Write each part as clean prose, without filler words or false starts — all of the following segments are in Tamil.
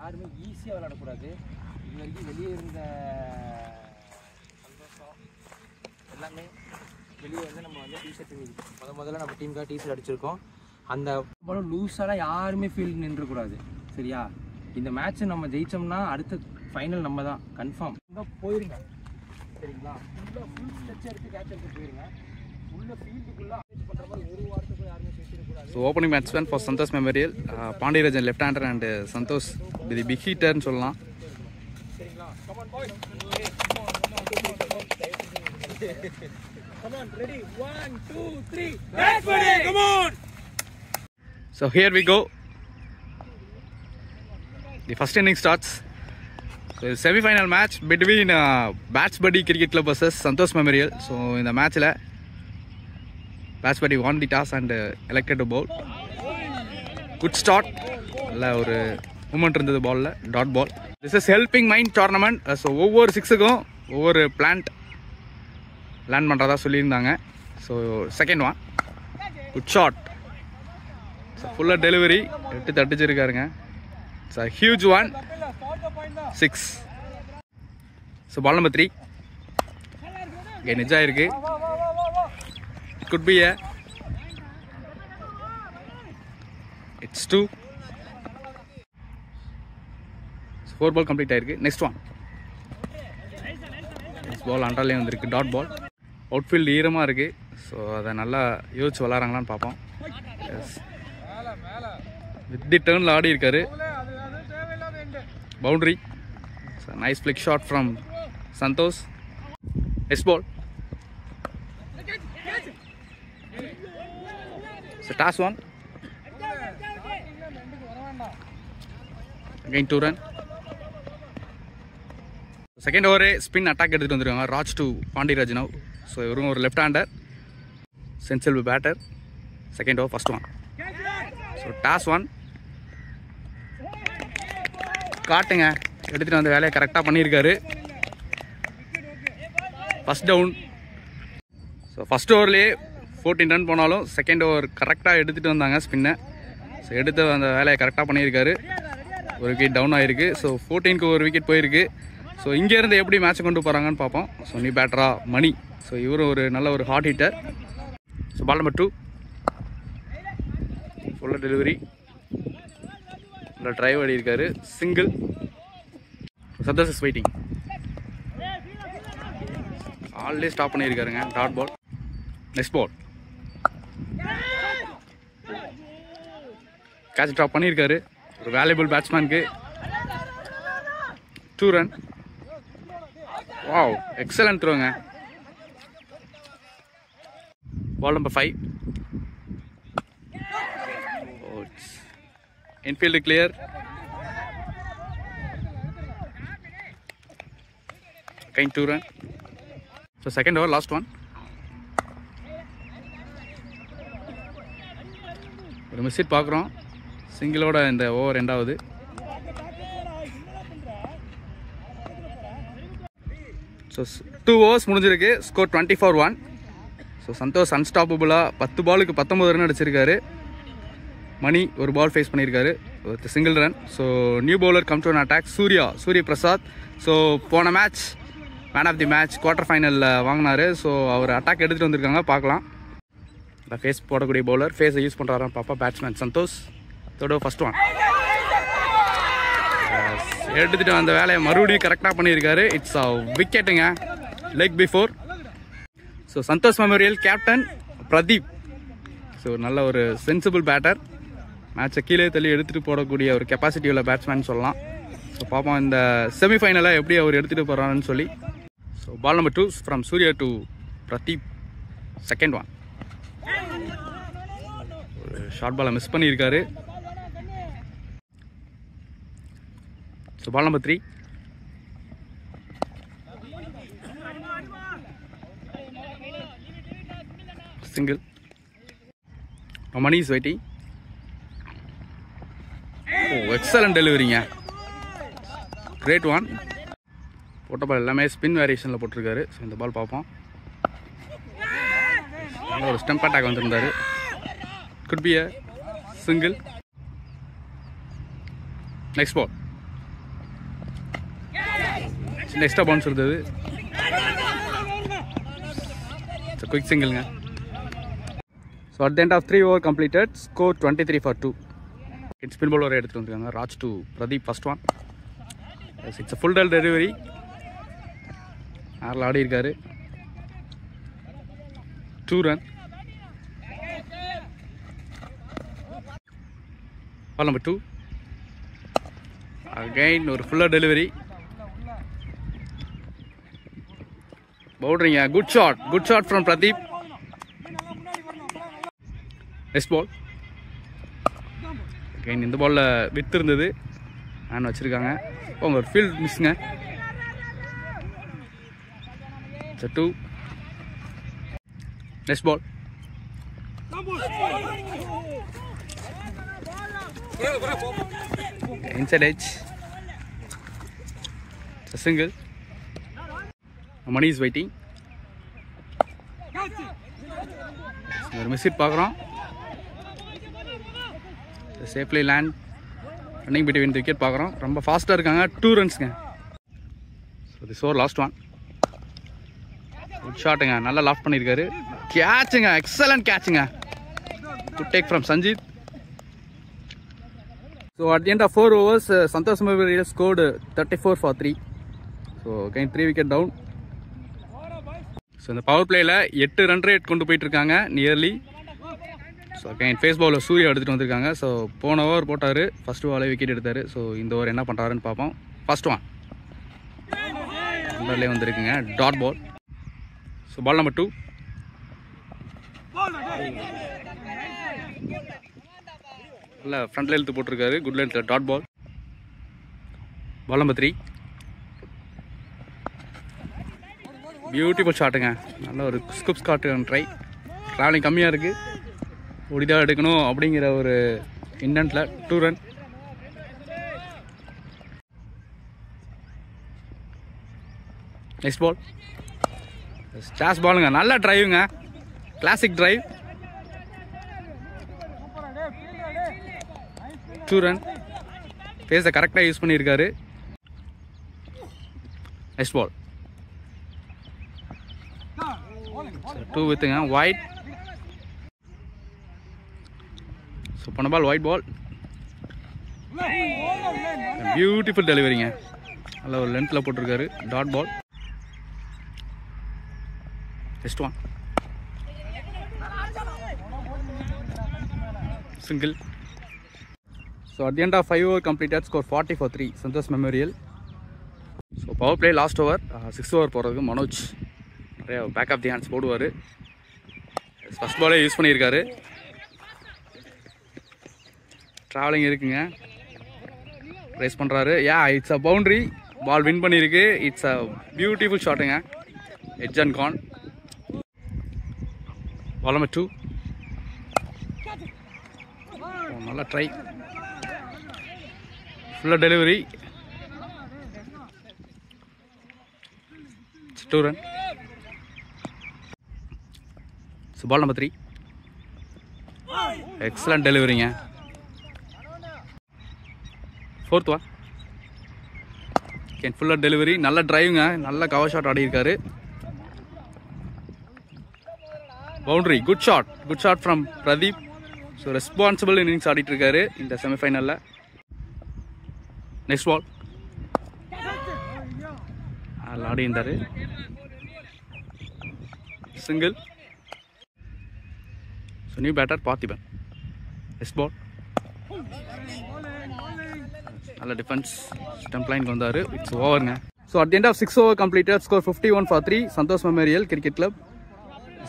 யாருமே ஈஸியாக விளையாடக்கூடாது. இது வரைக்கும் வெளியே இருந்த சந்தோஷம் எல்லாமே வெளியே வந்து நம்ம வந்து டிஷர்ட் முதல்ல நம்ம டீமுக்காக டிஷர்ட் அடிச்சிருக்கோம். அந்த பாலும் லூஸாலாம் யாருமே ஃபீல் நின்றுக்கூடாது. சரியா? இந்த மேட்ச்சை நம்ம ஜெயிச்சோம்னா அடுத்த ஃபைனல் நம்ம தான் கன்ஃபார்ம். போயிருங்க சரிங்களா? ஃபுல்லாக ஃபுல் ஸ்ட்ரெச் எடுத்து கேட்ச் எடுத்து போயிருங்க. ஃபுல்லாக ஃபீல்டுக்குள்ளே அப்டேட் பண்ணுற மாதிரி ஒரு வாரத்துக்கு யாருமே பேசிடக்கூடாது. So opening batsman for Santosh memorial Pandiyarajan left hander and Santosh the big ஹீட்டர்னு சொல்லலாம். சரிங்களா? Come on boys. Come on, ready? 1, 2, 3. Bat buddy! Come on! So here we go. The first inning starts. So semi-final match between Bats Buddy Cricket Club versus Santosh Memorial. So in the match, Bats Buddy won the toss and elected to bowl. Good start. ஒரு மூமெண்ட் இருந்தது பால்ல dot ball. This is helping mind tournament. So ஒவ்வொரு சிக்ஸுக்கும் ஒவ்வொரு பிளான்ட் லேண்ட் பண்ணுறதா சொல்லியிருந்தாங்க. So second one good shot. So ஃபுல்லாக டெலிவரி எடுத்து தட்டிச்சிருக்காருங்க. It's a huge one 6. So ball number 3 இங்கே நிஜம் இருக்கு. It good be it's 2. 4 ball complete ஆயிருக்கு. நெக்ஸ்ட் ஒன் பால் அண்டர்லேயே வந்திருக்கு டாட் பால். அவுட்ஃபீல்டு ஈரமாக இருக்குது. ஸோ அதை நல்லா யோசிச்சு விளாட்றாங்களான்னு பார்ப்போம். எஸ் வித் தி டர்னில் ஆடி இருக்காரு. Boundary. Nice flick shot from Santosh. Next ball. So toss one again 2 run. Second ஓவரே ஸ்பின் அட்டாக் எடுத்துகிட்டு வந்துருக்காங்க Raj to Pandiyaraj now. So இவரும் ஒரு லெஃப்ட் ஹேண்டர் சென்சில் batter. Second over first one. So toss one காட்டுங்க எடுத்துகிட்டு வந்து வேலையை கரெக்டாக பண்ணியிருக்காரு. First down. ஸோ ஃபர்ஸ்ட் ஓவர்லேயே 14 ரன் போனாலும் செகண்ட் ஓவர் கரெக்டாக எடுத்துகிட்டு வந்தாங்க ஸ்பின்னை. ஸோ எடுத்து அந்த வேலையை கரெக்டாக பண்ணியிருக்காரு. ஒரு விக்கெட் டவுன் ஆகிருக்கு. ஸோ 14க்கு ஒரு விக்கெட் போயிருக்கு. ஸோ இங்கேருந்து எப்படி மேட்சை கொண்டு போகிறாங்கன்னு பார்ப்போம். ஸோ நீ பேட்டரா மணி. ஸோ இவரும் ஒரு நல்ல ஒரு hot hitter. So ball number 2 ஃபுல்லாக டெலிவரி நல்லா ட்ரைவ் ஆடி இருக்காரு. Single. Santosh is waiting. Already stop பண்ணியிருக்காருங்க dot ball. Next ball catch drop பண்ணியிருக்காரு. ஒரு வேல்யூபிள் பேட்ஸ்மேனுக்கு 2 ரன். வாவ் எக்ஸலன்ட் த்ரோங்க. Ball number 5. Infield clear. Again 2 run. So second over last one. ஒரு மிஸ் ஹிட் பார்க்குறோம். சிங்கிளோட இந்த ஓவர் ரெண்டாவது. ஸோ 2 overs முடிஞ்சிருக்கு. ஸ்கோர் 24-1. ஸோ சந்தோஷ் அன்ஸ்டாப்பபுளாக 10 பாலுக்கு 19 ரன் அடிச்சிருக்காரு. மணி ஒரு பால் ஃபேஸ் பண்ணியிருக்காரு. Single run. So new bowler come to an attack Surya Prasad. So போன match man of the match quarter ஃபைனலில் வாங்கினார். ஸோ அவர் அட்டாக் எடுத்துகிட்டு வந்திருக்காங்க. பார்க்கலாம். இந்த ஃபேஸ் போடக்கூடிய பவுலர் ஃபேஸை யூஸ் பண்ணுறாரான்னு பார்ப்பா. பேட்ஸ்மேன் சந்தோஷ். இதோட ஃபர்ஸ்ட் ஒன் எடுத்துகிட்டு வந்த வேலையை மறுபடியும் கரெக்டாக பண்ணியிருக்காரு. இட்ஸ் விக்கெட்டுங்க leg before. So Santhosh memorial captain Pradeep. So நல்ல ஒரு சென்சிபிள் பேட்டர். மேட்சை கீழே தள்ளி எடுத்துகிட்டு போடக்கூடிய ஒரு கெப்பாசிட்டி உள்ள பேட்ஸ்மேன் சொல்லலாம். ஸோ பார்ப்போம் இந்த செமிஃபைனலாக எப்படி அவர் எடுத்துகிட்டு போகிறான்னு சொல்லி. So ball number 2 from Surya to Pradeep. Second one ஒரு ஷார்ட் பாலை மிஸ் பண்ணியிருக்காரு. So ball number 3 single. Mani is waiting. Oh excellent டெலிவரிங்க. Great one. போட்ட பால் எல்லாமே ஸ்பின் வேரியேஷனில் போட்டிருக்காரு. ஸோ இந்த பால் பார்ப்போம். நல்ல ஒரு ஸ்டெம்ப் அட்டாக் வந்திருந்தாரு. Could be a single. Next ball சின்ன எக்ஸ்ட்ரா பவுன்ஸ் இருந்தது. குயிக் சிங்கிள்ங்க. So at the end of 3 over completed, score 23 for 2. Spin bowler எடுத்துகிட்டு வந்துருக்காங்க. Raj to Pradeep first one. It's full டெல் டெலிவரி. ஆறில் ஆடி இருக்காரு. 2 run. Ball number 2. அகைன் ஒரு ஃபுல்லாக டெலிவரி. பவுண்டரிங்க. Good shot from Pradeep. Next ball. Again இந்த பாலில் வித்து இருந்தது, நான் வச்சுருக்காங்க. அவங்க ஒரு ஃபீல்ட் மிஸ்ஸுங்க. 2. Next ball. Inside edge. Single. Mani is waiting. ஒரு மிஸ் ஹிட் பார்க்குறோம். Safely land. Running between wicket பார்க்குறோம். ரொம்ப ஃபாஸ்ட்டாக இருக்காங்க. 2 runsங்க. So this over last one. Good ஷாட்டுங்க. நல்லா லாஃப்ட் பண்ணியிருக்காரு. கேட்சுங்க. எக்ஸலண்ட் கேட்சுங்க. Good take from Sanjith. So at the end of 4 overs, Santosh memorial scored 34 for 3. So again 3 wicket down. So இந்த பவர் பிளேயில் 8 run rate கொண்டு போயிட்டு இருக்காங்க நியர்லி. ஸோ அகைன் ஃபேஸ் பவுலில் சூர்யா எடுத்துகிட்டு வந்திருக்காங்க. ஸோ போன ஓவர் போட்டார், ஃபஸ்ட் பாலே விக்கெட் எடுத்தார். ஸோ இந்த ஓவர் என்ன பண்ணுறாருன்னு பார்ப்போம். ஃபர்ஸ்ட் ஒன் அண்டர்லே வந்துருக்குங்க. Dot ball. So ball number 2. நல்லா ஃப்ரண்ட்ல இழுத்து போட்டிருக்காரு. குட் லென்த்தில் dot ball. Ball number 3. Beautiful ஷாட்டுங்க. நல்ல ஒரு ஸ்கூப் ஸ்காட் ட்ரை. ட்ராவலிங் கம்மியாக இருக்குது, ஓடிதான் எடுக்கணும் அப்படிங்கிற ஒரு இன்டென்ட்டில் 2 run. Next ball. ஸ்டாஸ் பாலுங்க. நல்ல டிரைவுங்க. Classic drive. 2 run. ஃபேஸை கரெக்டாக யூஸ் பண்ணியிருக்காரு. Next ball. 2 வித்துங்க. ஒயிட். ஸோ பண்ண பால் ஒயிட் பால். பியூட்டிஃபுல் டெலிவரிங்க. நல்ல ஒரு லென்த்தில் போட்டிருக்காரு. Dot ball. Next one. Single. So at the end of 5 over completed, score 40 for 3. Santosh memorial. So power play last over. 6 over போகிறதுக்கு மனோஜ் நிறைய பேக் ஆஃப் தி ஹேண்ட்ஸ் போடுவார். ஃபஸ்ட் பாலே யூஸ் பண்ணியிருக்காரு. ட்ராவலிங் இருக்குங்க. ரேஸ் பண்ணுறாரு. It's a boundary. Ball win பண்ணியிருக்கு. இட்ஸ் அ பியூட்டிஃபுல் ஷாட்டுங்க. Edge and gone. Ball number 2. நல்லா ட்ரை. ஃபுல்லாக delivery. 2 run. So ball number 3. Excellent டெலிவரிங்க. 4th one. கேன் ஃபுல்லாக டெலிவரி. நல்ல டிரைவுங்க. நல்ல கவர் ஷாட் ஆடி இருக்காரு. Boundary. Good shot from Pradeep. So responsible innings ஆடிட்டு இருக்காரு இந்த செமிஃபைனலில். Next ball. அதில் ஆடி இருந்தார். Single. So new batter Parthiban. Next ball. நல்ல டிஃபென்ஸ். ஸ்டம்ப் லைனுக்கு வந்தார். இட்ஸ் ஓவருங்க. So at the end of 6 over completed, score 51 for 3. Santosh memorial cricket club.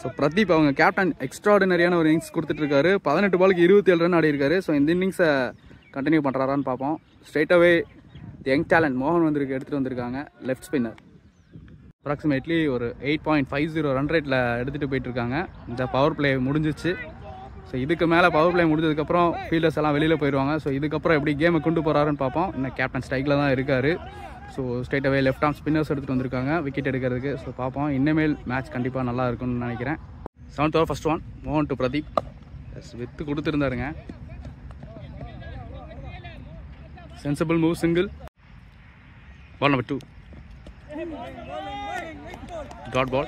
So Pradeep அவங்க கேப்டன் எக்ஸ்ட்ராடினரியான ஒரு இன்னிங்ஸ் கொடுத்துட்ருக்காரு. 18 பாலுக்கு 27 run ஆடி இருக்காரு. ஸோ இந்த இன்னிங்ஸை கண்டினியூ பண்ணுறாரான்னு பார்ப்போம். ஸ்ட்ரெயிட்டாகவே யங் டேலண்ட் மோகன் எடுத்துகிட்டு வந்திருக்காங்க. Left spinner. அப்ராக்சிமேட்லி ஒரு 8.50 run ரேட்டில் எடுத்துகிட்டு போயிட்டுருக்காங்க. இந்த பவர் பிளே முடிஞ்சிச்சு. ஸோ இதுக்கு மேலே பவர் பிளே முடிஞ்சதுக்கப்புறம் ஃபீல்டர்ஸ் எல்லாம் வெளியில் போயிடுவாங்க. ஸோ இதுக்கப்புறம் எப்படி கேமை கொண்டு போகிறாருன்னு பார்ப்போம். இன்னும் கேப்டன் ஸ்ட்ரைக்கில் தான் இருக்கார். ஸோ ஸ்ட்ரெயிட்டாகவே லெஃப்ட் ஆர்ம் ஸ்பின்னர்ஸ் எடுத்துகிட்டு வந்திருக்காங்க விக்கெட் எடுக்கிறதுக்கு. ஸோ பார்ப்போம். இனிமேல் மேட்ச் கண்டிப்பாக நல்லா இருக்கும்னு நினைக்கிறேன். 7th over first one. மோகன் டு பிரதீப். வித்து கொடுத்துருந்தாருங்க. Sensible move. Single. Ball number 2. Dot ball.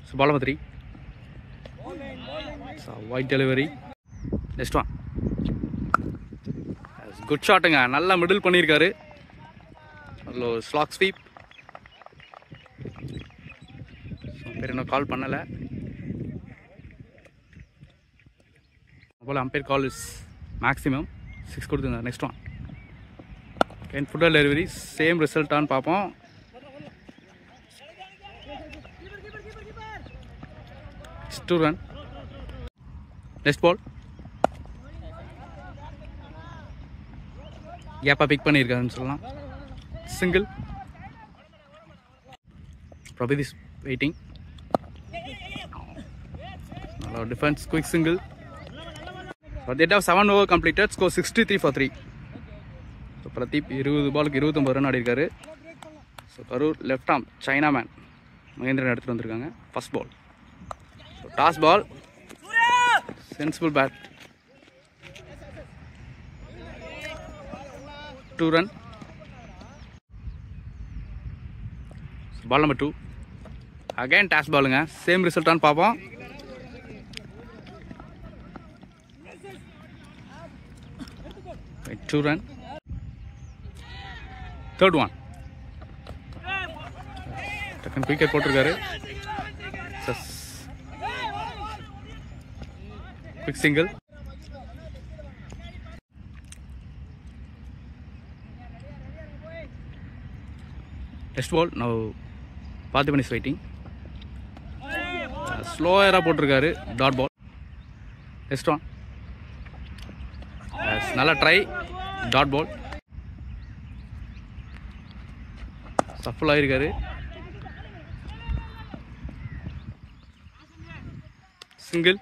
So ball number 3. So wide delivery. Next one. Good ஷாட்டுங்க, நல்லா மிடில் பண்ணியிருக்காரு. நல்ல ஸ்லாக் ஸ்வீப். பேர் இன்னும் கால் பண்ணலை. போல் அம்பையர் கால் இஸ் மேக்ஸிமம் 6 கொடுத்துருந்தார். நெக்ஸ்ட் ஒன் கேன் ஃபுட்டர் டெலிவரி, சேம் ரிசல்ட்டான்னு பார்ப்போம். Two run. நெக்ஸ்ட் பால் கேப்பாக பிக் பண்ணியிருக்காருன்னு சொல்லலாம். சிங்கிள். பிரபித் is waiting. Defence quick single. They have 7 over completed, score 63 for 3. So Pradeep 20 பாலுக்கு 29 ரன் ஆடிருக்காரு. So Karur left arm chinaman Mahendran எடுத்துகிட்டு வந்திருக்காங்க. First ball. So toss ball, sensible bat. 2 run. Ball number 2. Again toss பாலுங்க, சேம் ரிசல்ட்டான்னு பார்ப்போம். Two run. Third one. Second wicket போட்டிருக்காரு. Quick single. Next ball. Now Parthiban is waiting. Slow era போட்டிருக்காரு. Dot ball. Next one. நல்லா ட்ரை. Dot ball. சஃபல் ஆகிருக்காரு. Single.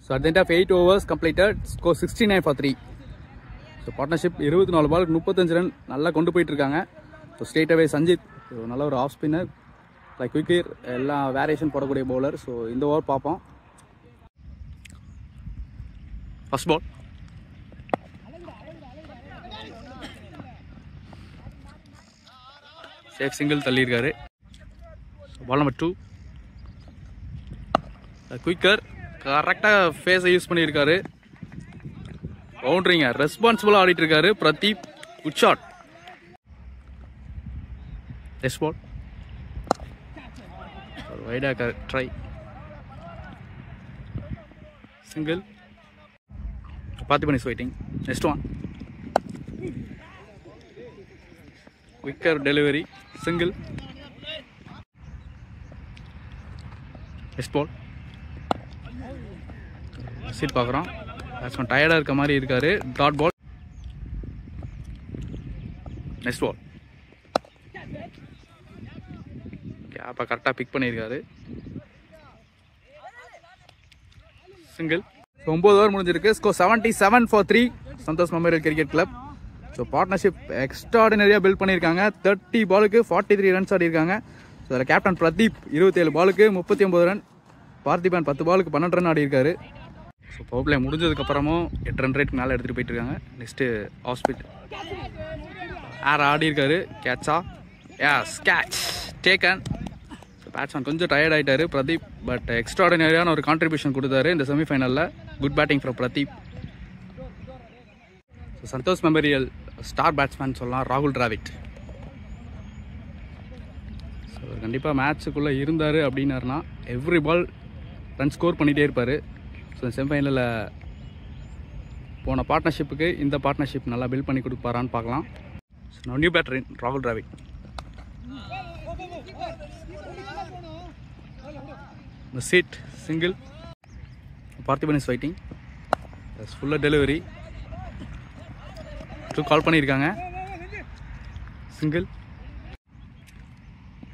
So at the end of 8 overs completed, score 69 for 3. So partnership 24 பாலுக்கு 35 ரன் நல்லா கொண்டு போயிட்டுருக்காங்க. ஸோ ஸ்ட்ரெயிட் அவே சஞ்சித் நல்ல ஒரு ஆஃப் ஸ்பின்னர், லைக் குயிக்கர், எல்லாம் வேரியேஷன் போடக்கூடிய பவுலர். ஸோ இந்த ஓவர் பார்ப்போம். First ball. சேஃப் சிங்கிள் தள்ளியிருக்காரு. Ball number 2. குயிக்கர் கரெக்டாக ஃபேஸை யூஸ் பண்ணியிருக்காரு. பவுண்டரிங்க, ரெஸ்பான்சிபிளாக ஆடிட்டு இருக்காரு Pradeep. Good shot. Next ball. வைடாக try. Single. Parthiban is waiting. Next one. Quicker delivery. Single. Next ball. சீட் பார்க்குறோம். பேட்ஸ்மேன் டயர்டாக இருக்க மாதிரி இருக்காரு. Dot ball. Next ball. கேப்பை கரெக்டாக பிக் பண்ணியிருக்காரு. சிங்கிள். 9 ஓவர் முடிஞ்சிருக்கு. Score 77 for 3. Santosh memorial cricket club. So partnership எக்ஸ்ட்ராடினரியாக பில்ட் பண்ணியிருக்காங்க. 30 பாலுக்கு 43 ரன்ஸ் ஆடிருக்காங்க. ஸோ அதில் கேப்டன் பிரதீப் 27 பாலுக்கு 39 ரன். பார்த்திபன் 10 பாலுக்கு 12 ரன் ஆடிருக்காரு. ஸோ பவர் பிளே முடிஞ்சதுக்கப்புறமும் 8 ரன் ரேட் மேலே எடுத்துகிட்டு போயிட்டு இருக்காங்க. நெக்ஸ்ட்டு ஆஃப் ஸ்பீட் ஏர் ஆடிருக்காரு. கேட்சா? Yes, catch taken. பேட்ஸ்மேன் கொஞ்சம் டயர்ட் ஆகிட்டாரு பிரதீப், பட் எக்ஸ்ட்ராடினரியான ஒரு கான்ட்ரிபியூஷன் கொடுத்தாரு இந்த செமிஃபைனலில். Good batting from Pradeep. So Santhosh memorial star batsman சொல்லலாம் ராகுல் டிராவிட். ஸோ கண்டிப்பாக மேட்ச்சுக்குள்ளே இருந்தார் அப்படின்னாருனா எவ்ரி பால் ரன் ஸ்கோர் பண்ணிகிட்டே இருப்பார். ஸோ செமிஃபைனலில் போன பார்ட்னர்ஷிப்புக்கு இந்த பார்ட்னர்ஷிப் நல்லா பில்ட் பண்ணி கொடுப்பாரான்னு பார்க்கலாம். ஸோ நியூ பேட்டர் ராகுல் Dravid. Sit, single. Parthiban is waiting. That's full delivery. Two call பண்ணிருக்காங்க. Single.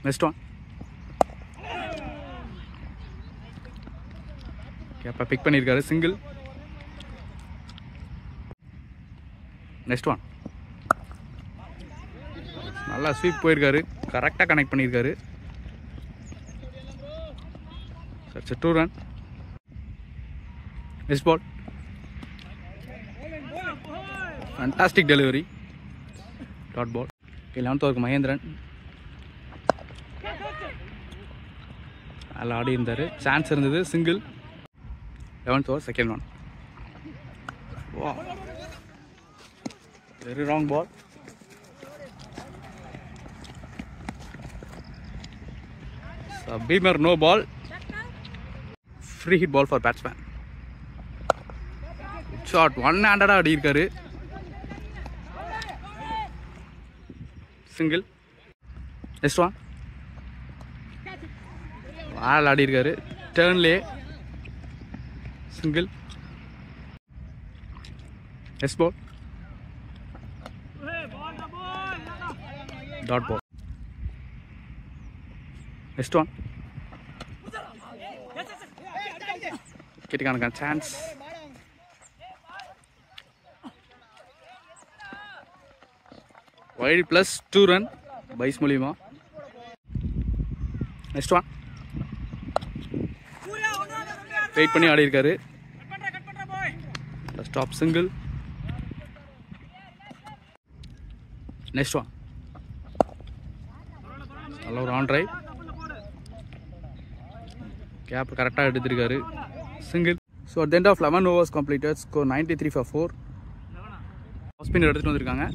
Next one. கேப்பா பிக் பண்ணிருக்காரு. Single. Next one. நல்லா ஸ்வீப் போயிருக்காரு. கரெக்டாக கனெக்ட் பண்ணியிருக்காரு. That's a 2 run. Next ball. Fantastic delivery. Dot ball. 11th ஓவருக்கு மகேந்திரன் நல்லா ஆடி இருந்தார், சான்ஸ் இருந்தது, single. 11th over second one. வா, very wrong ball. Beamer no ball. Free hit ball for batsman. Shot one-handed ஆடி இருக்காரு. Single. Next one. வால் ஆடி இருக்காரு. Turnலே. Single. Next ball. Dot ball. Next one. Getting chance. Wide plus 2 run by Smolima. Next one. Wait பண்ணி ஆடி இருக்காரு. Stop single. Next one. Allow on drive. Cap correct எடுத்திருக்காரு. Single. So at the end of 11 overs completed, score 93 for 4. Off spinner எடுத்துட்டு வந்திருக்காங்க.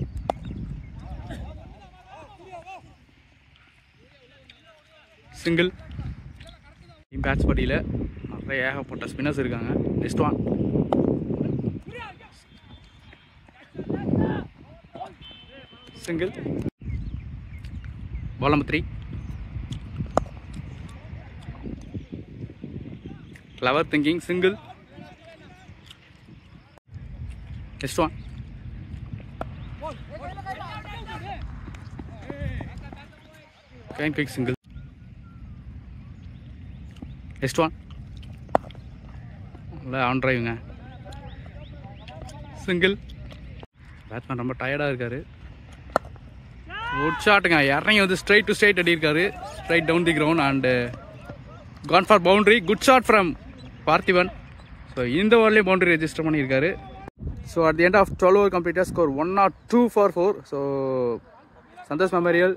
Single. டீம் பேட்ச் படியில நிறைய ஏகப்பட்ட ஸ்பின்னர்ஸ் இருக்காங்க. Next one. Single. Ball number 3. Clever thinking, single. Next one. Again quick single. Next one. On drive. Single. Batsman ரொம்ப டயர்டா இருக்காரு. Good shot இறங்கி வந்து straight to straight அடி இருக்காரு. Straight down the ground and gone for boundary. Good shot from Parthivan. So in the only boundary register பண்ணிருக்காரு. So at the end of 12 over completed, score 102 for 4. So Santosh Memorial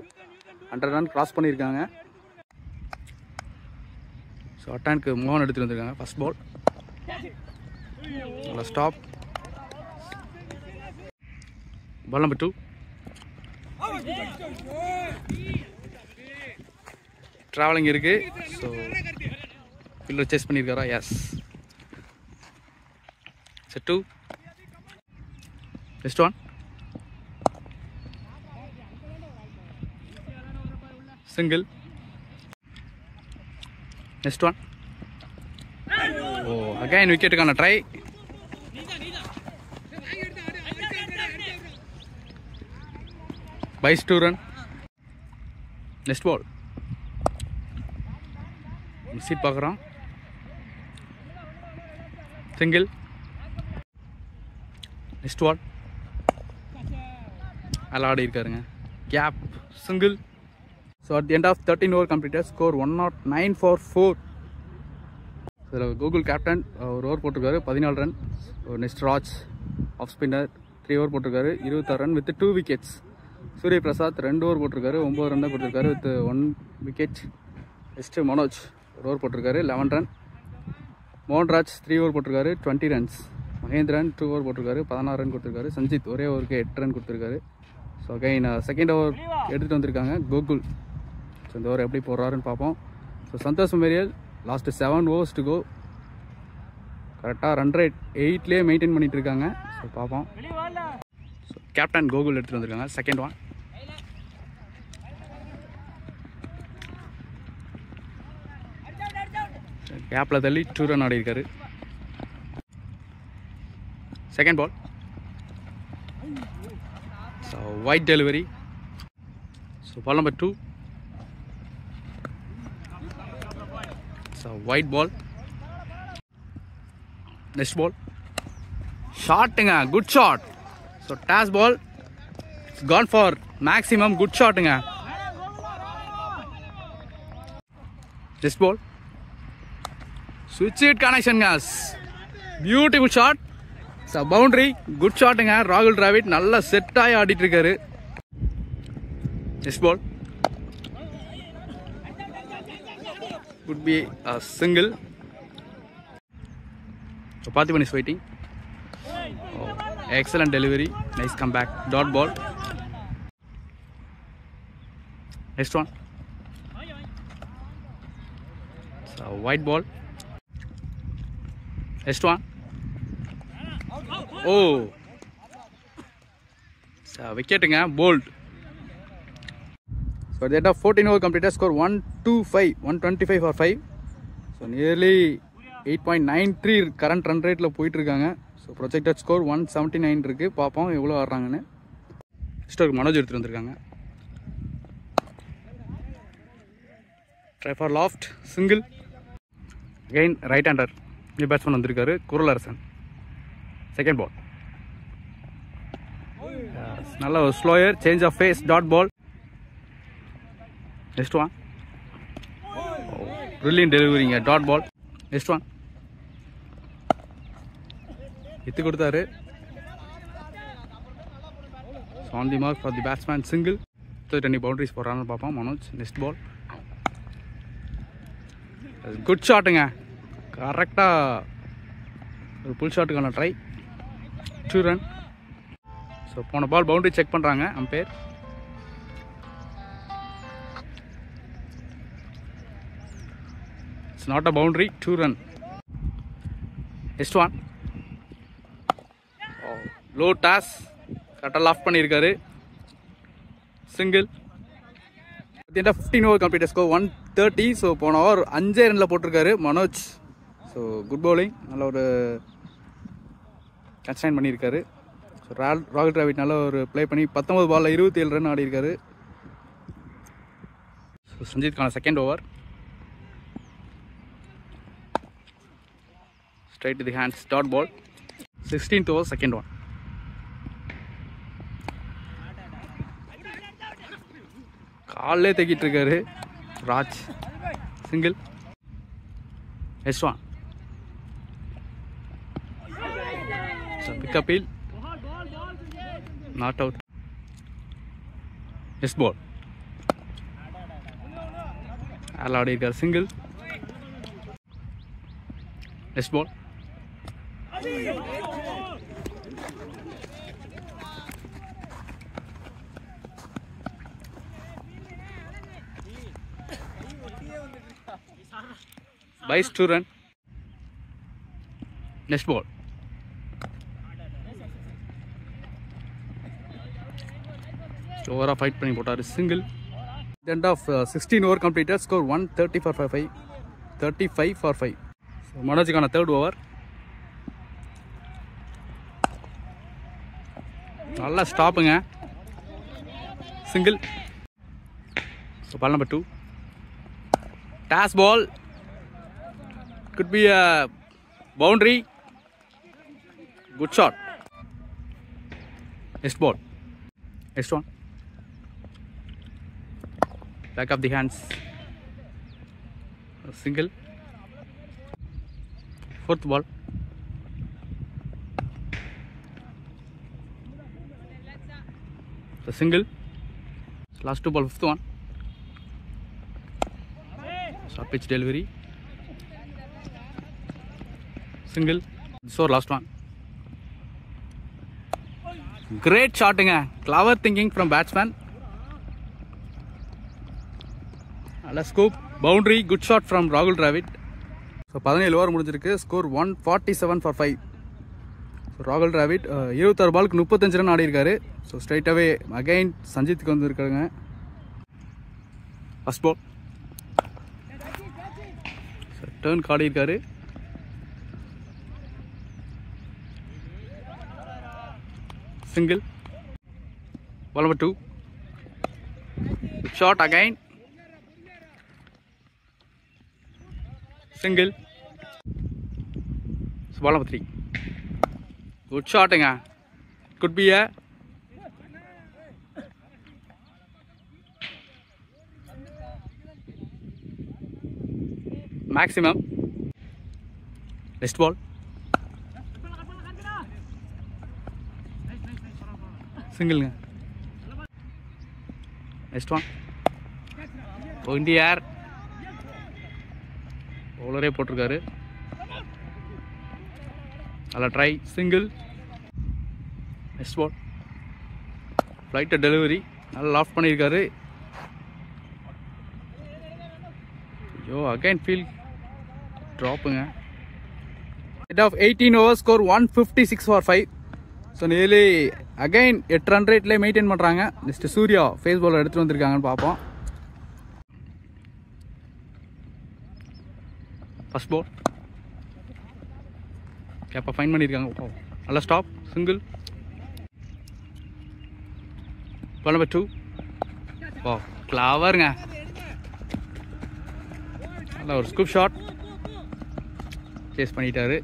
100 run cross பண்ணிருக்காங்க. So attack மோகன் எடுத்து வந்திருக்காங்க. First ball. Stop. Ball number 2. Traveling இருக்கு. So fielder chase பண்ணிருக்காரா? Yes. Set 2. Next one. Single. Next one. Oh, again wicket gonna try. Byes 2 run. Next ball. Sit பார்க்குறோம். Single. Next one. ஆடி இருக்காருங்க. Gap. Single. So at the end of 13 over completed, score 109 for 4. So Google captain ஒரு ஓவர் போட்டிருக்காரு 14 run. Next Raj off spinner 3 over போட்டிருக்காரு 26 ரன் வித் 2 விக்கெட்ஸ். சூரிய பிரசாத் 2 ஓவர் போட்டிருக்காரு 9 ரன் தான் கொடுத்துருக்காரு வித் 1 விக்கெட். நெக்ஸ்ட் மனோஜ் ஒரு ஓவர் போட்டிருக்காரு 11 ரன். மோகன்ராஜ் 3 ஓவர் போட்டிருக்காரு 20 ரன்ஸ். மகேந்திரன் 2 ஓவர் போட்டிருக்காரு 16 ரன் கொடுத்துருக்காரு. சஞ்சித் ஒரே ஓவருக்கு 8 ரன் கொடுத்துருக்காரு. ஸோ அகைன் செகண்ட் ஓவர் எடுத்துகிட்டு வந்திருக்காங்க கோகுல். ஸோ இந்த ஓவர் எப்படி போடுறாருன்னு பார்ப்போம். So Santhosh memorial last 7 overs to go. கரெக்டாக ரன் ரேட் 8லேயே மெயின்டைன் பண்ணிட்டு இருக்காங்க. ஸோ பார்ப்போம். ஸோ கேப்டன் கோகுல் எடுத்துகிட்டு வந்திருக்காங்க. Second one. கேப்பில் தள்ளி 2 ரன் ஆடி இருக்காரு. Second ball. So wide delivery. So ball number 2. So wide ball. Next ball. ஷாட்டுங்க, good shot. So toss ball it's gone for maximum. Good ஷாட்டுங்க. Next ball. ஸ்விட்ச் it connection cause. Beautiful shot. So boundary. Good ஷாட்டுங்க. ராகுல் டிராவிட் நல்லா செட்டாகி ஆடிட்டு இருக்காரு. Next ball. Could be a single. So Parthiban is waiting. Oh, excellent delivery. Nice comeback. Dot ball. Next one. So white ball. Next one. Oh. So wicket nga bold. So at the end of 14 over completed, score 125, 125 for 5. So nearly 8.93 current run rate la போயிட்டு இருக்காங்க. So projected score 179 இருக்கு. பாப்போம் எவ்வளவு ஆடுறாங்கன்னு. ஸ்டோர் மனோஜ் எடுத்து வந்திருக்காங்க. Try for loft, single. Again right hander. New batsman வந்திருக்காரு குரலரசன். Second ball. நல்ல ஒரு slower, change of pace, dot ball. Next one. Oh, brilliant delivering a dot ball. Next one. இத்து கொடுத்தாரு. So on the mark for the batsman, single. So any boundaries போறான்னு பாப்போம் மனோஜ். Next ball. Good shotங்க. கரெக்டா ஒரு புல் ஷாட்டுக்கான ட்ரை. 2 run. So போன பால் பவுண்டரி செக் பண்றாங்க umpire. It's not a boundary. 2 run. Next one. Oh, low toss. Cutter off பண்ணிருக்காரு. Single. At the end of 15 over completed, score 130. So போன ஓவர் 5 ரன்ல போட்டிருக்காரு மனோஜ். So good bowling. நல்ல ஒரு கன்ஸ்டைன் பண்ணியிருக்காரு. ஸோ ராகுல் டிராவிட் நல்ல ஒரு ப்ளே பண்ணி 19 பாலில் 27 ரன் ஆடி இருக்காரு. ஸோ சஞ்சித்கான second over. Straight to the hands, dot ball. 16th over, second one. காலே தூக்கிட்டு இருக்காரு Raj. Single. Next one. So pick up heel. Not out. Next ball. Allowed a single. Next ball. Buys 2 run. Next ball. Over fight பண்ணி போட்டாரு single. End of 16 over completed, score 130 for 5. 35 for 5. So மனோஜுக்கான third over. நல்ல ஸ்டாப்புங்க. Single. So ball number 2. Toss ball. Could be a boundary. Good shot. Next ball. Next one. Back of the hands. A single. Fourth ball. The single. Last 2 ball, fifth one. Short pitch delivery. Single. So last one. Great shotting. Clever thinking from batsman. Let's scoop. Boundary. Good shot from Rahul Dravid. So 17 over முடிஞ்சிருக்கு. Score 147 for 5. So Rahul Dravid 26 பாலுக்கு 35 ரன் ஆடி இருக்காரு. So straight away again சஞ்சித்துக்கு வந்திருக்காங்க. First ball. So turn காடி இருக்காரு. Single. Ball number 2. Shot again. Single. So ball number 3. Good shot. Could be a maximum. Next ball. Single. Next one. India air பவுலரே போட்டிருக்காரு. நல்லா ட்ரை, சிங்கிள். நெக்ஸ்ட் பால். ஃப்ளைட்டை டெலிவரி நல்லா லாஃப்ட் பண்ணியிருக்காரு. ஐயோ, அகைன் ஃபீல் ட்ராப்புங்க. Head of 18 overs, score 156 for 5. So nearly again 8 run ரேட்லேயே மெயின்டைன் பண்ணுறாங்க. நெக்ஸ்ட் சூர்யா ஃபேஸ் பால் எடுத்துகிட்டு வந்திருக்காங்கன்னு பார்ப்போம். ஃபர்ஸ்ட் பால் கேப்பை ஃபைன் பண்ணியிருக்காங்க. நல்லா ஸ்டாப், சிங்கிள். Ball number 2. கிளவருங்க. நல்லா ஒரு ஸ்கூப் ஷாட் சேஸ் பண்ணிட்டாரு.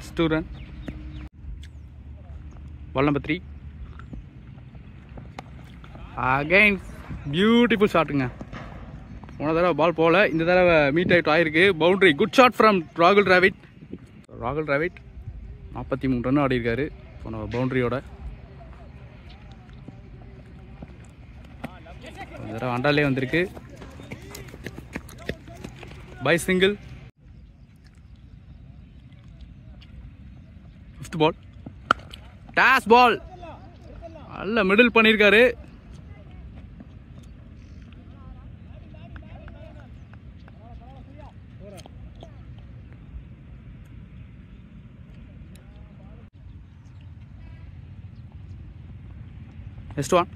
2 run. Ball number 3. Again beautiful ஷாட்டுங்க. போன தடவை பால் போல, இந்த தடவை மீட் ஆகிட்டு ஆயிருக்கு. பவுண்டரி, குட் ஷாட் ஃப்ரம் ராகுல் டிராவிட். ராகுல் டிராவிட் 43 ரன் ஆடி இருக்காரு போன பவுண்டரியோட. இந்த தடவை அண்டாலே வந்திருக்கு. Bye single. 5th ball. டாஸ் பால் நல்ல மிடில் பண்ணியிருக்காரு. Next one.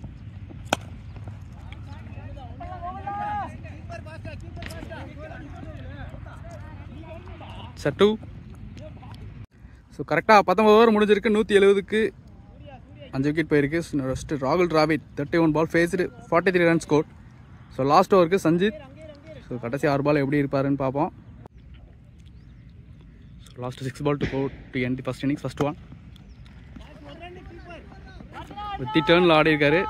Set 2. ஸோ கரெக்டாக 19 ஓவர் முடிஞ்சிருக்கு. 170க்கு 5 விக்கெட் போயிருக்கு. ஃபஸ்ட்டு ராகுல் Dravid 31 ball faced, 43 run score. So last ஓவருக்கு சஞ்சித். ஸோ கடைசி 6 பால் எப்படி இருப்பாருன்னு பார்ப்போம். So last 6 ball to end the first innings. First one வித்தி டர்னில் ஆடி இருக்காரு.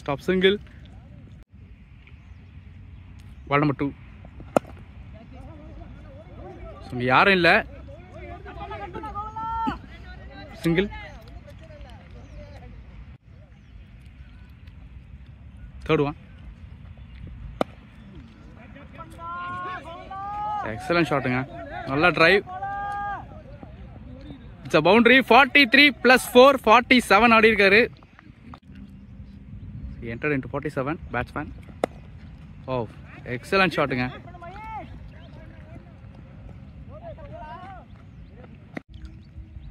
Stop, single. Ball number 2. So இங்கே யாரும் இல்லை, சிங்கிள். Third one. எக்ஸலன்ட் ஷாட்டுங்க. நல்லா டிரைவ். It's a boundary. 43 + 4 47 ஆடி இருக்காரு. Entered into 47 batsman. Oh, excellent ஷாட்டுங்க.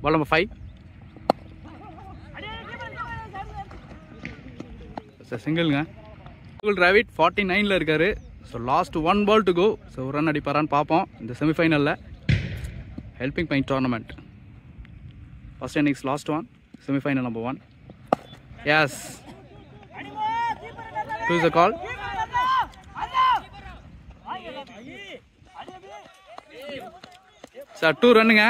Ball number 5. சிங்கிள்ங்க. ராகுல் டிராவிட் 49ல் இருக்காரு. So last 1 ball to go. So run அடிப்பாரான்னு பார்ப்போம் இந்த செமிஃபைனலில். Helping point tournament first innings, last one, semifinal number 1. Yes, 2 is a call. Sir 2 ரன்னுங்க.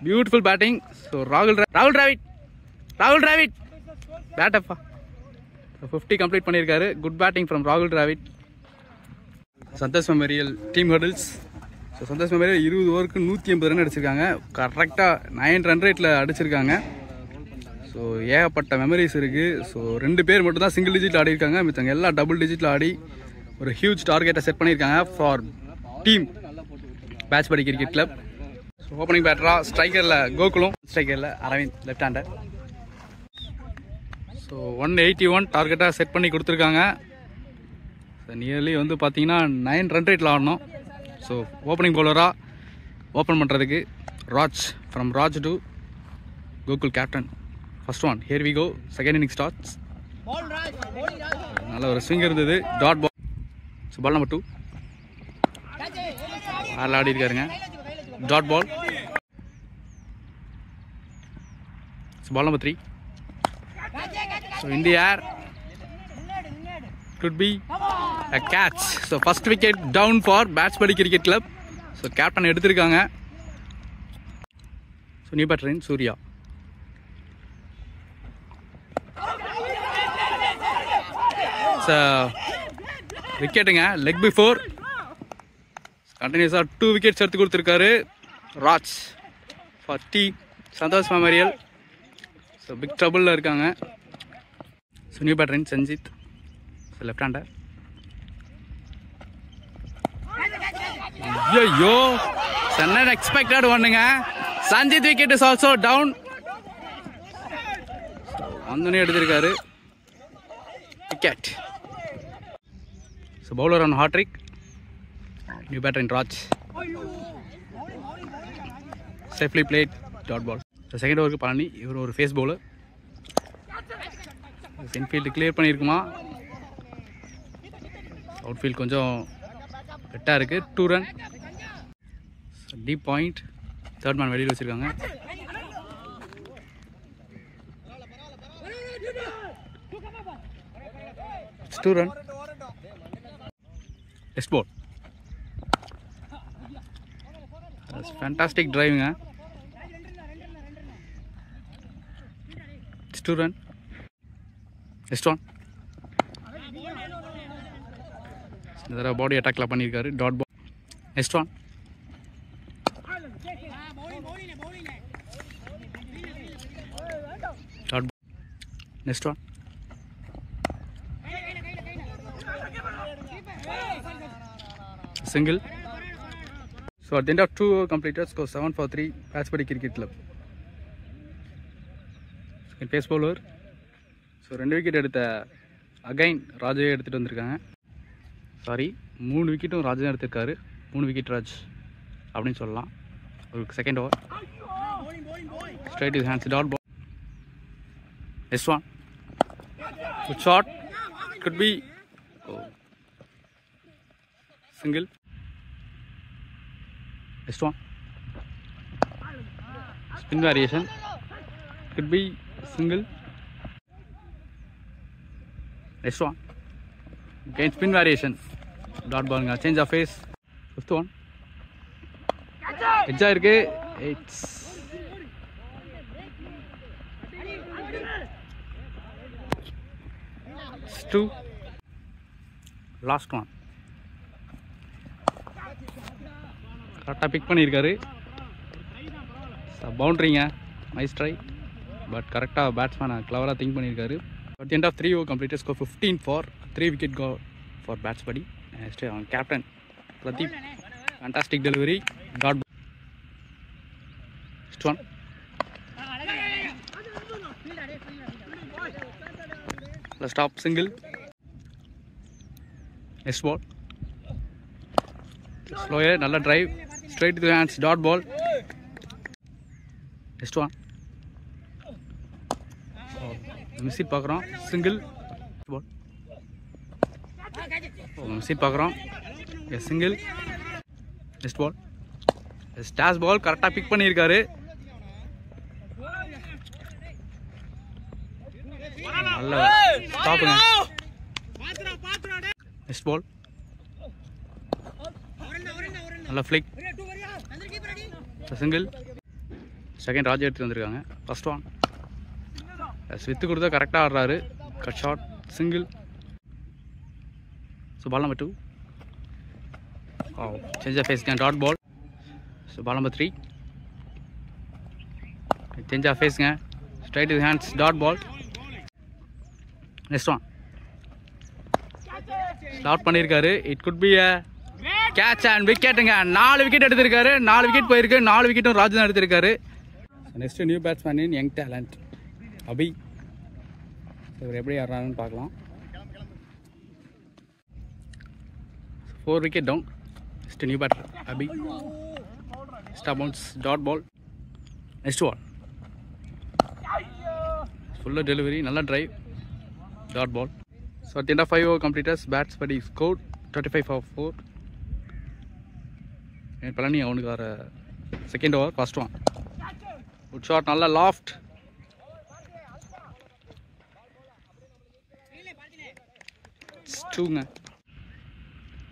Beautiful batting. ஸோ ராகுல் டிராவிட் பேட்டப்பா 50 கம்ப்ளீட் பண்ணியிருக்காரு. குட் பேட்டிங் ஃப்ரம் ராகுல் Dravid. Santhosh memorial team hurdles. So Santhosh memorial 20 ஓவருக்கு 180 ரன் அடிச்சிருக்காங்க. கரெக்டாக 9 ரன் ரேட்டில் அடிச்சிருக்காங்க. ஸோ ஏகப்பட்ட மெமரிஸ் இருக்குது. ஸோ 2 பேர் மட்டும் தான் சிங்கிள் டிஜிட்டில் ஆடி இருக்காங்க. மிச்சவங்க எல்லாம் டபுள் டிஜிட்டில் ஆடி ஒரு ஹியூஜ் டார்கெட்டை செட் பண்ணியிருக்காங்க for team Patchpady cricket club. So opening பேட்டரா ஸ்ட்ரைக்கரில் கோகுலம், ஸ்ட்ரைக்கரில் அரவிந்த் லெஃப்ட் ஹேண்டர். ஸோ 181 டார்கெட்டாக செட் பண்ணி கொடுத்துருக்காங்க. ஸோ நியர்லி வந்து பார்த்தீங்கன்னா 9 ரன் ரேட்டில் ஆடணும். ஸோ ஓப்பனிங் பவுலராக ஓப்பன் பண்ணுறதுக்கு Raj to Gokul captain. First one, here we go. Second inning starts. நல்ல ஒரு ஸ்விங் இருந்தது. Dot ball. So ball number 2 ஆடில் ஆடி இருக்காருங்க. Dot ball. So ball number 3. So in the air, could be a catch. So first wicket down for Bats Buddy Cricket Club. So captain எடுத்திருக்காங்க. So new batter in Surya. So wicketங்க, leg before. Continuously 2 wickets எடுத்து கொடுத்திருக்காரு Raj for team Santosh memorial. So big troubleல இருக்காங்க. So new batter Sanjit, left hander. ஐயோ சென்னை எக்ஸ்பெக்டட் ஒன்றுங்க. Sanjit wicket is also down. வந்தோடனே எடுத்திருக்காரு wicket. So bowler on hattrick, new batter in Raj. Safely played, dot ball. So second ஓவருக்கு பழனி, இவர் ஒரு ஃபேஸ் பவுலர். இன்ஃபீல்டு கிளியர் பண்ணியிருக்குமா? அவுட்ஃபீல்ட் கொஞ்சம் பெட்டாக இருக்குது. 2 run. Deep point, third man வெளியில் வச்சுருக்காங்க. It's 2 run. Next ball. That's fantastic driving. It's 2 run. Next one. இந்த தடவை பாடி அட்டாக்ல பண்ணியிருக்காரு. Dot ball. Next one. Dot ball. Next one. Single. So at the end of 2 overs completed, score 7 for 3. Patchpady Cricket Club. Second pace bowler. So 2 wicket எடுத்த அகைன் ராஜே எடுத்துகிட்டு வந்திருக்காங்க. சாரி, 3 விக்கெட்டும் ராஜா எடுத்திருக்காரு. 3 விக்கெட் ராஜ் அப்படின்னு சொல்லலாம். ஒரு second over. Straight is hands, dot ball. Next one. Good shot. Good பி single. Next one. Spin variation. Could be single. Next one. Again spin variation. Dot ball. Change of face. Fifth one. Edge irukku. It's two. Last one. கரெக்டாக பிக் பண்ணியிருக்காரு. பவுண்ட்ரிங்க, நைஸ் ட்ரை. பட் கரெக்டாக பேட்ஸ்மேனை கிளவராக திங்க் பண்ணியிருக்காரு. At the end of 3 overs completed, score 15 for 3 wicket go for Patchpady. Next அவன் captain Pradeep, fantastic delivery, dot ball. Next one. Stop, single. Next ball. Slower, நல்ல drive, straight to the hands, dot ball. Next one. Miss hit பார்க்குறோம், சிங்கிள். பால். மிஸ் ஹிட் பார்க்குறோம், சிங்கிள். Next ball. ஸ்டாஸ் பால் கரெக்டாக பிக் பண்ணியிருக்காரு. நல்ல ஸ்டாப்புங்க. Next ball. நல்ல ஃப்ளிக், சிங்கிள். செகண்ட் ராஜா எடுத்து வந்திருக்காங்க. First one. வித்து கொடுத்தா கரெக்டாக ஆடுறாரு. Cut shot, single. So ball number 2. Change of ஃபேஸ்ங்க, dot ball. So ball number 3. Change of ஃபேஸ்ங்க, straight with hands, dot ball. Next one. Start பண்ணியிருக்காரு. It good be a catch and விக்கெட்டுங்க. 4 விக்கெட் எடுத்திருக்காரு. 4 விக்கெட் போயிருக்கு. 4 விக்கெட்டும் ராஜ் தான் எடுத்திருக்காரு. Next new batsman in young talent Abhi. இவர் எப்படி ஆடுறாருன்னு பார்க்கலாம். 4 wicket down. Next new batter Abhi. Stop bounce, dot ball. Next ball. ஃபுல்லாக டெலிவரி, நல்ல drive, dot ball. So at the end of 5 overs completed, Patchpady scored 35 for 4. Palani அவனுக்கு வர second over, first one. Good shot, நல்ல லாஃப்ட். டூங்க.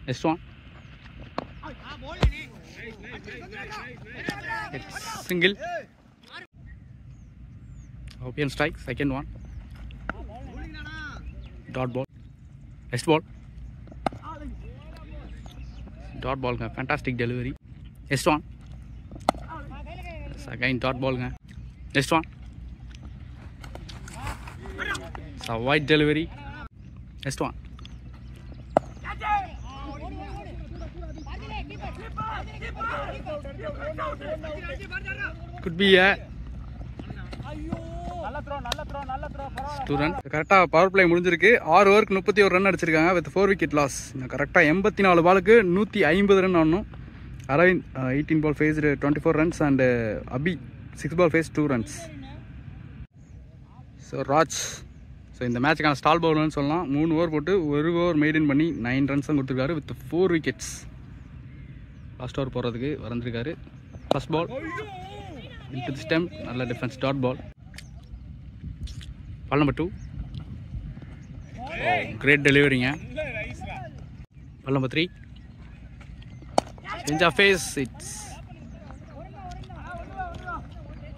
Next one. சிங்கிள். ஓபியன் strike, second one. Dot ball. Next ball. Dot பால்ங்க, fantastic delivery. Next one. Again dot பால்ங்க. Next one. So wide delivery. Next one. Could be a two run. கரெக்டாக பவர் பிளே முடிஞ்சிருக்கு. 6 ஓவருக்கு 31 ரன் அடிச்சிருக்காங்க வித் 4 விக்கெட் லாஸ். கரெக்டாக 84 பாலுக்கு 150 ரன் ஆடணும். Aravind 18 ball faced 24 runs and Abhi 6 ball face 2 runs. So Raj so இந்த மேட்சுக்கான ஸ்டால் பவுலர்னு சொல்லலாம். 3 ஓவர் போட்டு 1 ஓவர் மெயின்டைன் பண்ணி 9 ரன்ஸ் தான் கொடுத்துருக்காரு வித் 4 விக்கெட்ஸ். லாஸ்ட் ஓவர் போடுறதுக்கு வந்திருக்காரு. First ball into the stump, நல்ல defence, dot ball. Ball number 2. Great டெலிவரிங்க. Ball number 3. Change of pace, it's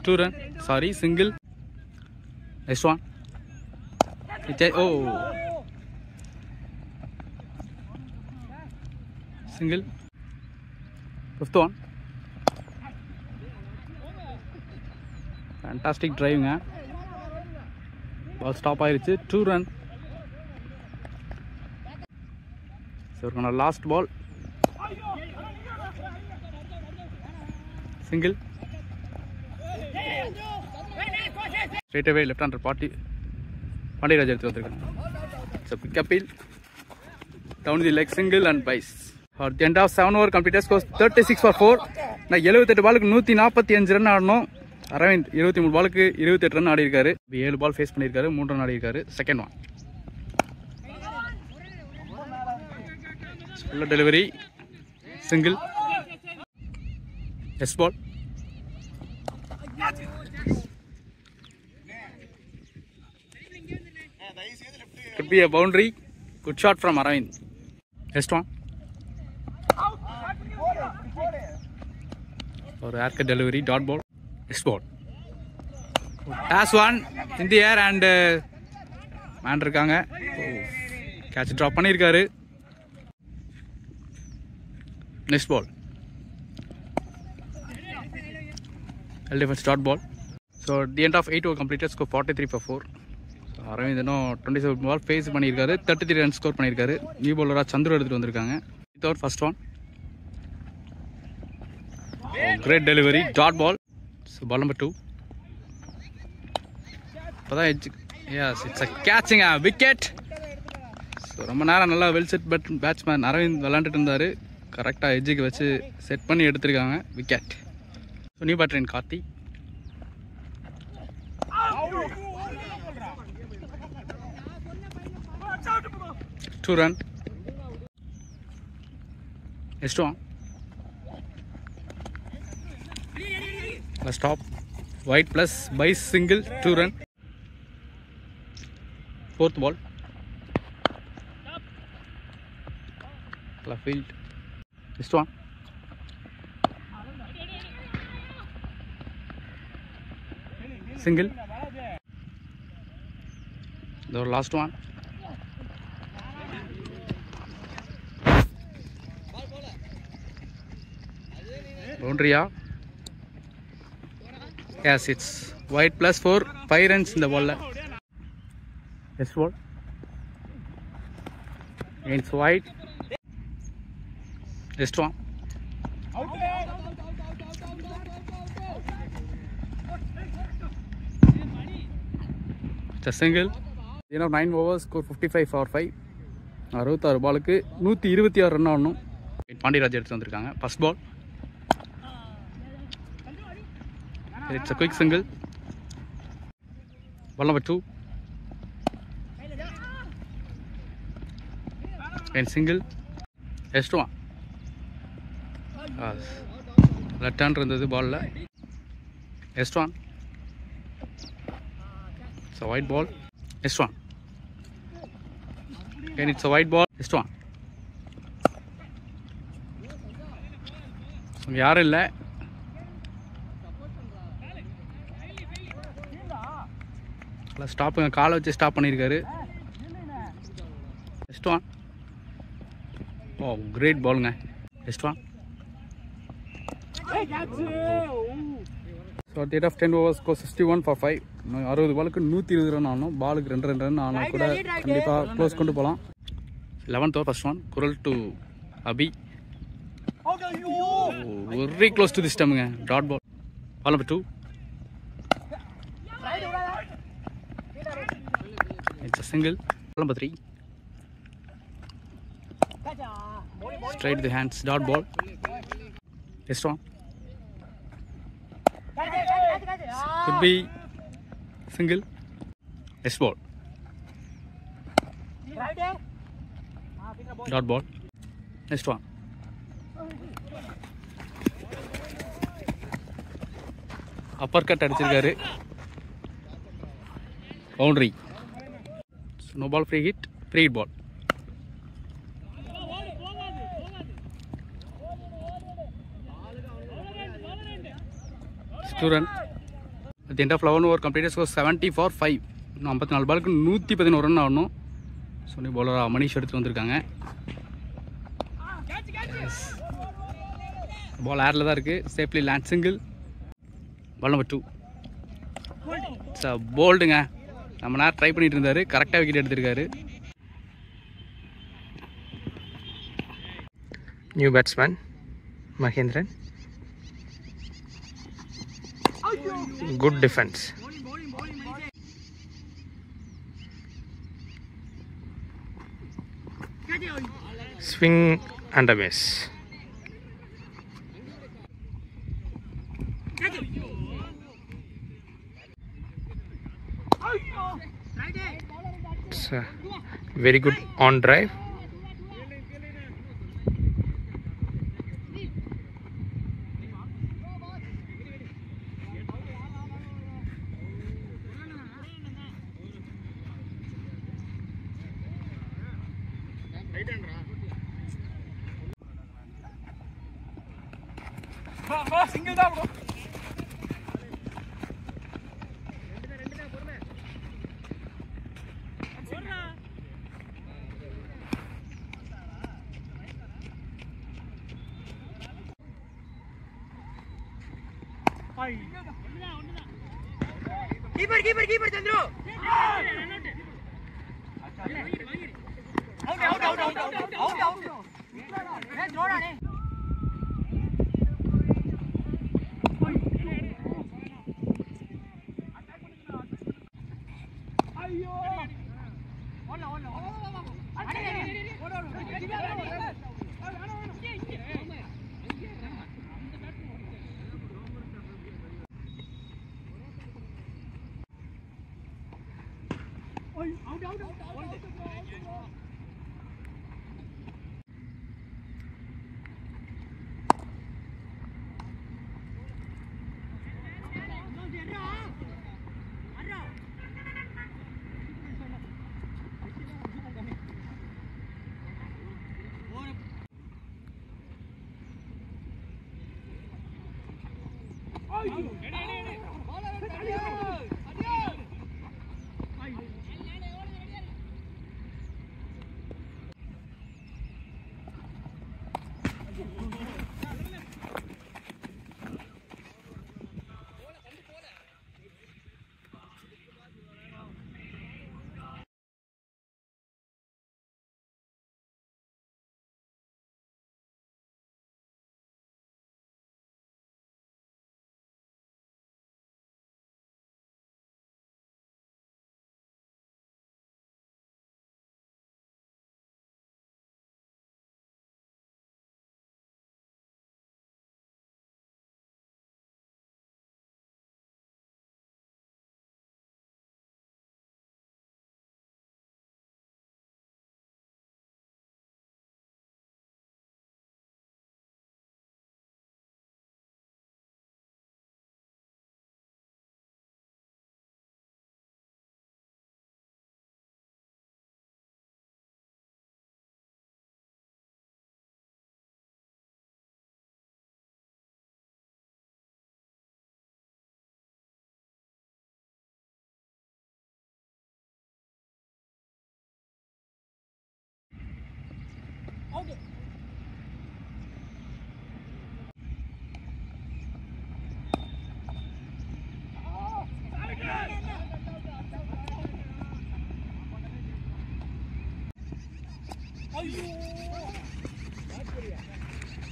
2 run, sorry single. Next one. Oh single. 5th one. Fantastic டிரைவுங்க. பால் ஸ்டாப் ஆயிருச்சு. 2 run. So last ball single. Straight away left hander Pandiyaraj எடுத்து வந்திருக்காங்க. So big appeal down the leg, single and byes. At the end of 7 over completed scores 36 for 4. நான் 78 பாலுக்கு 145 ரன் ஆடணும். அரவிந்த் 23 பாலுக்கு 28 ரன் ஆடி இருக்காரு. 7 பால் ஃபேஸ் பண்ணியிருக்காரு, 3 ரன் ஆடி இருக்காரு. Second one. நல்ல delivery, single. Yes ball. Could be a boundary. Good shot from Aravind. Next one. Or haircut delivery, dot ball. Next ball. Last one in the air and man இருக்காங்க. Catch drop பண்ணிருக்காரு. Next ball. Well defense, dot ball. So at the end of 8 over completed, score 43 for 4. Aravind இன்னும் 27 பால் ஃபேஸ் பண்ணியிருக்காரு. 33 ரன் ஸ்கோர் பண்ணியிருக்காரு. நியூ பவுலராக சந்துரு எடுத்துகிட்டு வந்திருக்காங்க. With first one. Great delivery, dot ball. So ball number 2. இப்போ தான் it's a catching wicket. So ரொம்ப நேரம் நல்லா வெல் செட் பேட்ஸ்மேன் அரவிந்த் விளாண்டுட்டு இருந்தார். கரெக்டாக எட்ஜுக்கு வச்சு செட் பண்ணி எடுத்திருக்காங்க. விக்கெட். ஸோ நியூ பேட்டரின் Karthi. Two run. Next one. Stop. Wide plus by single. 2 run. 4th ball. Left field. Next one. Single. The last one. Boundary. Yes, it's wide plus 4, 5 runs in the ball. Next ball. It's wide. Next one. It's a single. 9 overs, score 55 for 5. 66 பாலுக்கு 126 ரன் ஆடணும். பாண்டியராஜ் எடுத்து வந்திருக்காங்க. First ball. It's a quick single. Ball number 2. And single. Next one. Left hand இருந்தது பால்ல. Next one. It's a wide ball. Next one. And it's a wide ball. Next one. யாரும் இல்லை. ஸ்டாப்புங்க, காலை வச்சு ஸ்டாப் பண்ணியிருக்காரு. Next one. ஓ கிரேட் பாலுங்க. Next one. So at the end of 10 overs, score 61 for 5. இன்னும் 60 பாலுக்கு 120 ரன் ஆகணும். பாலுக்கு 2 ரன் ஆனால் கூட கண்டிப்பாக க்ளோஸ் கொண்டு போகலாம். 11th over first one. Kural to Abhi. Very close to this time. Dot ball. Ball number 2. It's a single. Ball number 3. Straight to the hands. Dot ball. Next one. Could be single. Next ball. Dot ball. Next one. Uppercut அடிச்சிருக்காரு. Boundary. No ball, free hit. Free hit ball. Run. At the end of 11 over completed score 70 for 5. 54 பாலுக்கு 111 ரன் ஆடணும். சோனி பவுலர் மணிஷ் எடுத்து வந்திருக்காங்க. பால் ஏர்ல தான் இருக்கு. Safely land single. Ball number 2. It's a போல்டுங்க. நம்ம நேரம் ட்ரை பண்ணிட்டு இருந்தாரு. கரெக்டாக விக்கெட் எடுத்திருக்காரு. New batsman Mahendran. Good defense. Swing and a miss. It's a very good on drive. Single தான் bro. Keeper Chandru. Out.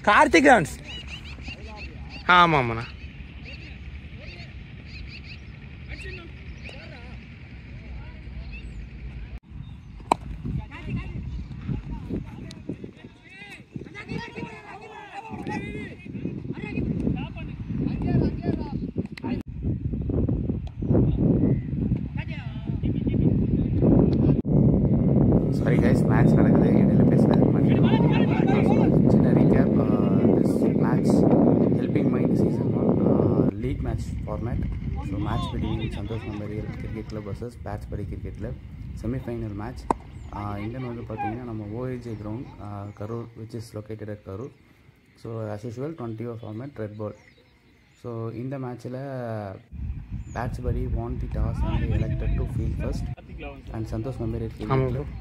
Karthik dance. ஆமாம் ஆமாண்ணா. சாரி கைஸ், மேட்ச் நடக்குது, இடையில பேசுகிறது பண்ணிடுவோம். சின்ன recap. This match helping mind season 1 league match format. So match between Santhosh memorial cricket club versus Patchpady cricket club semifinal match. இங்கே வந்து பார்த்தீங்கன்னா நம்ம OAJ ground Karur, which is located at Karur. So as usual 20 over format, red ball. So இந்த மேட்ச்சில் Patchpady won the toss and elected to field first and Santhosh memorial cricket club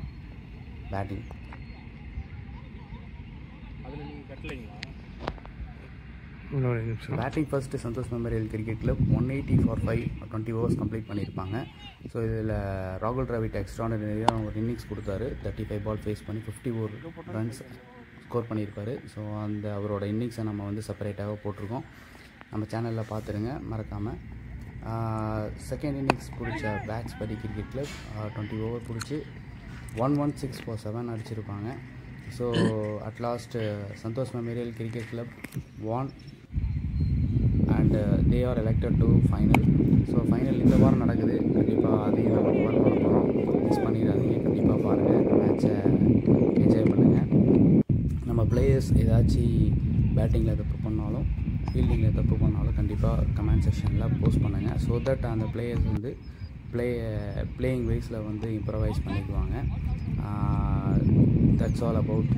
batting. Batting first Santhosh memorial cricket club 180 for 5 20 overs complete பண்ணியிருப்பாங்க. ஸோ இதில் ராகுல் டிராவிட் எக்ஸ்ட்ரானரியாக ஒரு இன்னிங்ஸ் கொடுத்தாரு. 35 பால் ஃபேஸ் பண்ணி 54 ரன்ஸ் ஸ்கோர் பண்ணியிருப்பார். ஸோ அந்த அவரோட இன்னிங்ஸை நம்ம வந்து செப்பரேட்டாக போட்டிருக்கோம், நம்ம சேனலில் பார்த்துருங்க மறக்காமல். செகண்ட் இன்னிங்ஸ் பிடிச்ச பேட்ஸ்படி கிரிக்கெட் கிளப் 20 ஓவர் பிடிச்சி 116 for 7 அடிச்சிருப்பாங்க. So at last Santhosh memorial cricket club won and they are elected to final. So final இந்த வாரம் நடக்குது, கண்டிப்பாக அதையும் நம்ம கவர் பண்ண போகிறோம். மிஸ் பண்ணிடாதீங்க, கண்டிப்பாக பாருங்கள், மேட்சை என்ஜாய் பண்ணுங்கள். நம்ம பிளேயர்ஸ் ஏதாச்சும் பேட்டிங்கில் தப்பு பண்ணாலும் ஃபீல்டிங்கில் தப்பு பண்ணாலும் கண்டிப்பாக கமெண்ட் செக்ஷனில் போஸ்ட் பண்ணுங்கள். ஸோ தட் அந்த பிளேயர்ஸ் வந்து பிளேயிங் வைஸில் வந்து இம்ப்ரவைஸ் பண்ணிக்குவாங்க. That's all about